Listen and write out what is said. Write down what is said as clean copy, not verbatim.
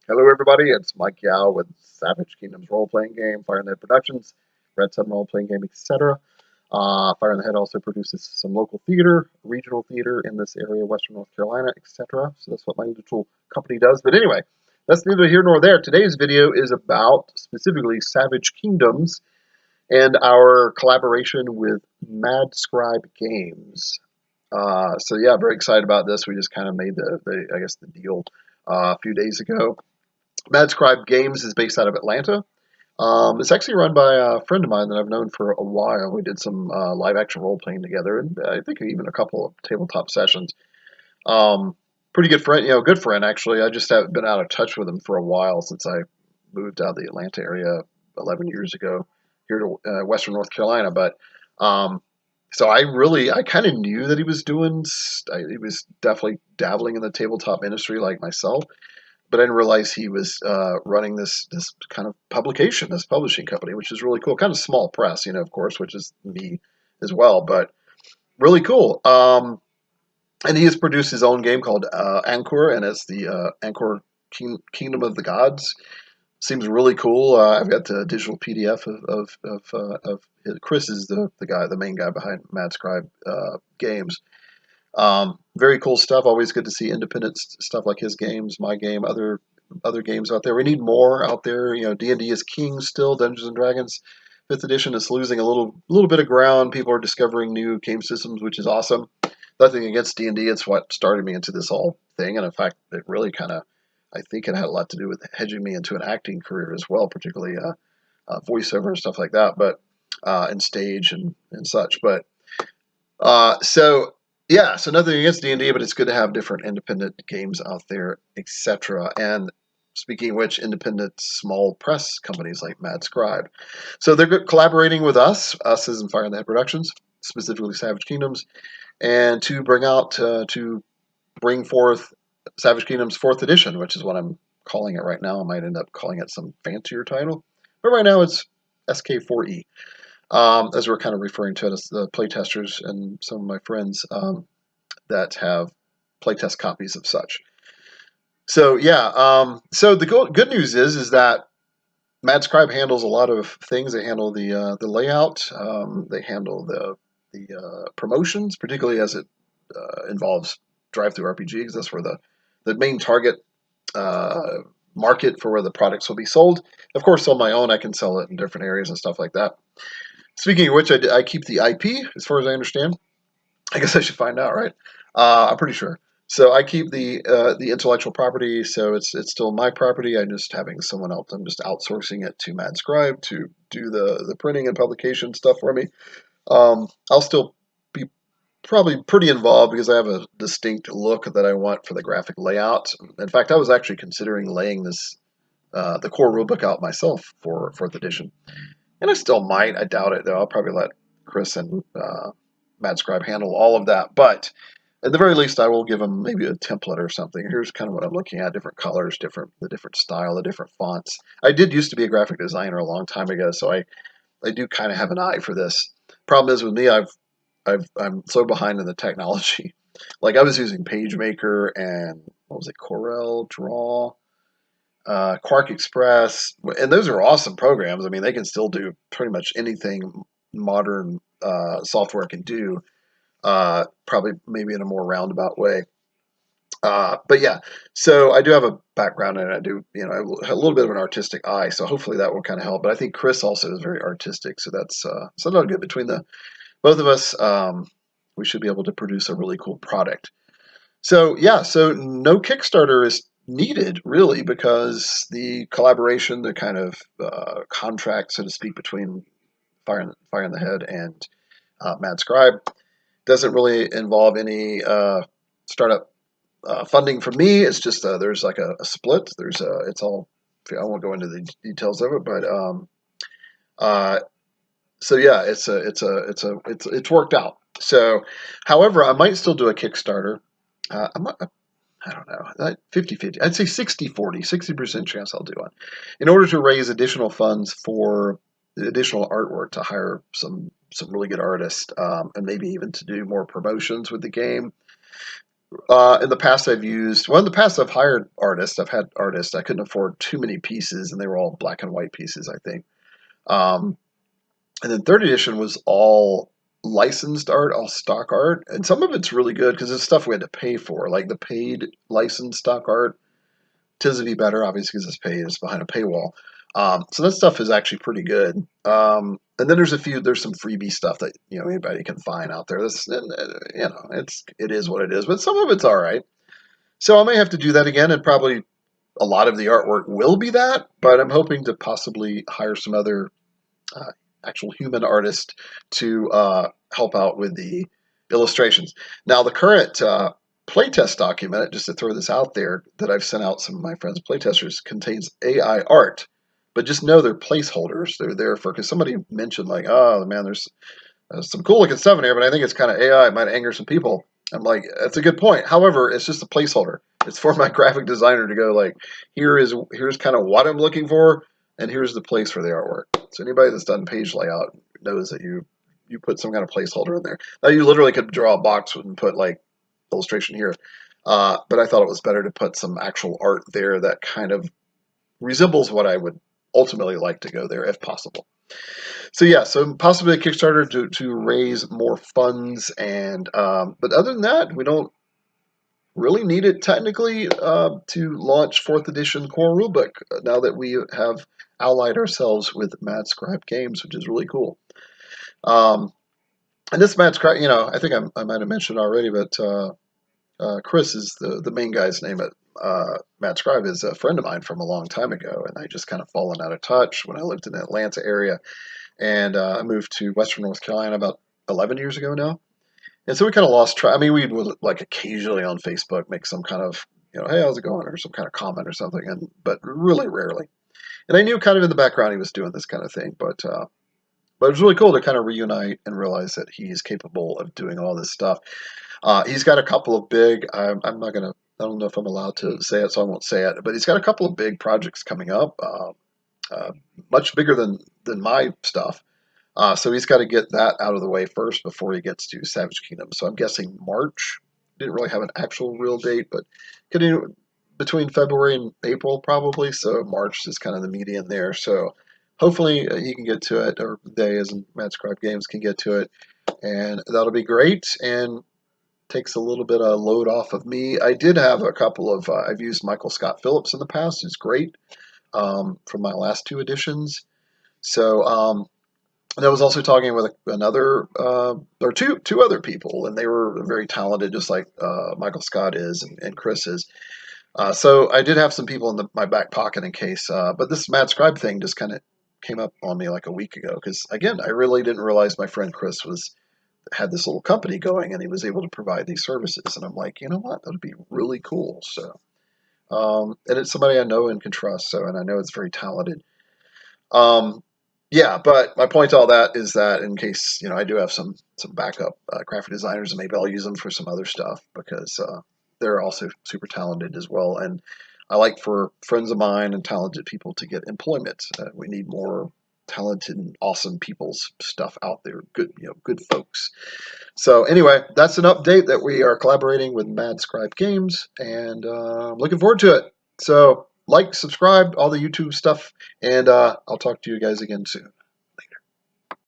Hello, everybody. It's Mike Yao with Savage Kingdoms role-playing game, Fire in the Head Productions, Red Sun role-playing game, etc. Fire in the Head also produces some local theater, regional theater in this area, Western North Carolina, etc. So that's what my little company does. But anyway, that's neither here nor there. Today's video is about specifically Savage Kingdoms and our collaboration with Mad Scribe Games. So yeah, very excited about this. We just kind of made the deal a few days ago. Mad Scribe Games is based out of Atlanta. It's actually run by a friend of mine that I've known for a while. We did some live action role playing together, and I think even a couple of tabletop sessions. Pretty good friend, good friend actually. I just have been out of touch with him for a while since I moved out of the Atlanta area 11 years ago here to Western North Carolina. But so I kind of knew that he was he was definitely dabbling in the tabletop industry like myself, but I didn't realize he was running this kind of publication, this publishing company, which is really cool. Kind of small press, of course, which is me as well, but really cool. And he has produced his own game called Anchor, and it's the Anchor Kingdom of the Gods. Seems really cool. I've got the digital PDF of Chris is the main guy behind Mad Scribe Games. Very cool stuff. Always good to see independent stuff like his games, my game, other games out there. We need more out there. D&D is king still. Dungeons and Dragons, 5th edition is losing a little bit of ground. People are discovering new game systems, which is awesome. Nothing against D&D. It's what started me into this whole thing, and in fact, it really I think it had a lot to do with hedging me into an acting career as well, particularly voiceover and stuff like that, but and stage and such. But so yeah, so nothing against D&D, but it's good to have different independent games out there, etc. And speaking of which, independent small press companies like Mad Scribe. So they're collaborating with us as in Fire in the Head Productions, specifically Savage Kingdoms, and to bring forth Savage Kingdoms 4th edition, which is what I'm calling it right now. I might end up calling it some fancier title, but right now it's SK4E. As we're kind of referring to it as the playtesters and some of my friends that have playtest copies of such. So yeah, so the good news is that Mad Scribe handles a lot of things. They handle the layout. They handle the promotions, particularly as it involves drive-through RPGs. That's where the main target market for where the products will be sold. Of course, on my own, I can sell it in different areas and stuff like that. Speaking of which, I keep the IP, as far as I understand. I guess I should find out, right? I'm pretty sure. So I keep the intellectual property, so it's still my property. I'm just having someone else. I'm just outsourcing it to Mad Scribe to do the printing and publication stuff for me. I'll still be probably pretty involved because I have a distinct look that I want for the graphic layout. In fact, I was actually considering laying the core rulebook out myself for 4th edition. And I still might. I doubt it, though. I'll probably let Chris and Mad Scribe handle all of that. But at the very least, I will give them maybe a template or something. Here's kind of what I'm looking at: different colors, the different style, the different fonts. I did used to be a graphic designer a long time ago, so I do kind of have an eye for this. Problem is with me, I'm so behind in the technology. Like I was using PageMaker and what was it, Corel Draw, Quark Express, and those are awesome programs. I mean, they can still do pretty much anything modern software can do, probably maybe in a more roundabout way. But yeah, so I do have a background and I do, a little bit of an artistic eye, so hopefully that will kind of help. But I think Chris also is very artistic, so that's not good between the both of us. We should be able to produce a really cool product. So yeah, so no Kickstarter is needed really because the collaboration, the kind of contract, so to speak, between Fire in the Head and Mad Scribe doesn't really involve any startup funding from me. It's just there's like a split. It's all. I won't go into the details of it, but uh, so yeah, it's worked out. So, however, I might still do a Kickstarter. I don't know, 50-50. I'd say 60-40, 60% chance I'll do one. In order to raise additional funds for additional artwork to hire some really good artists, and maybe even to do more promotions with the game. In the past, in the past I've hired artists. I've had artists. I couldn't afford too many pieces, and they were all black and white pieces, I think. Um, and then third edition was all licensed art, all stock art, and some of it's really good because it's stuff we had to pay for, like the paid licensed stock art tends to be better, obviously, because it's paid, it's behind a paywall. So that stuff is actually pretty good. And then there's some freebie stuff that anybody can find out there. It is what it is, but some of it's all right. So I may have to do that again, and probably a lot of the artwork will be that. But I'm hoping to possibly hire some other uh, actual human artist to help out with the illustrations. Now, the current playtest document, just to throw this out there, that I've sent out some of my friends playtesters, contains AI art. But just know they're placeholders. They're there for, because somebody mentioned, like, oh man, there's some cool looking stuff in here, but I think it's kind of AI. It might anger some people. I'm like, that's a good point. However, it's just a placeholder. It's for my graphic designer to go like, here's kind of what I'm looking for, and here's the place for the artwork. So anybody that's done page layout knows that you put some kind of placeholder in there. Now you literally could draw a box and put like illustration here, but I thought it was better to put some actual art there that kind of resembles what I would ultimately like to go there if possible. So yeah, so possibly a Kickstarter to raise more funds, and but other than that, we don't really need it technically to launch fourth edition core rulebook. Now that we have allied ourselves with Mad Scribe Games, which is really cool. Um, and this Mad Scribe, I think I might have mentioned already, but Chris is the main guy's name at Mad Scribe is a friend of mine from a long time ago, and I just kind of fallen out of touch when I lived in the Atlanta area. And I moved to Western North Carolina about 11 years ago now. And so we kind of lost track. I mean, we would like occasionally on Facebook make some kind of, hey, how's it going? Or some kind of comment or something, but really rarely. And I knew kind of in the background he was doing this kind of thing, but it was really cool to kind of reunite and realize that he's capable of doing all this stuff. He's got a couple of big, I'm not going to, I don't know if I'm allowed to say it, so I won't say it, but he's got a couple of big projects coming up, uh, much bigger than my stuff. So he's got to get that out of the way first before he gets to Savage Kingdom. So I'm guessing March. Didn't really have an actual real date, but getting between February and April probably. So March is kind of the median there. So hopefully he can get to it, or they, as in Mad Scribe Games, can get to it, and that'll be great. And takes a little bit of load off of me. I did have a couple of. I've used Michael Scott Phillips in the past. He's great from my last two editions. So and I was also talking with another or two other people, and they were very talented, just like Michael Scott is and Chris is. So I did have some people in my back pocket in case. But this Mad Scribe thing just kind of came up on me like a week ago because again, I really didn't realize my friend Chris had this little company going, and he was able to provide these services. And I'm like, you know what, that would be really cool. So and it's somebody I know and can trust. So and I know it's very talented. Um, yeah, but my point to all that is that in case I do have some backup graphic designers, and maybe I'll use them for some other stuff because they're also super talented as well. And I like for friends of mine and talented people to get employment. We need more talented and awesome people's stuff out there. Good folks. So anyway, that's an update that we are collaborating with Mad Scribe Games, and I'm looking forward to it. So like, subscribe, all the YouTube stuff, and I'll talk to you guys again soon.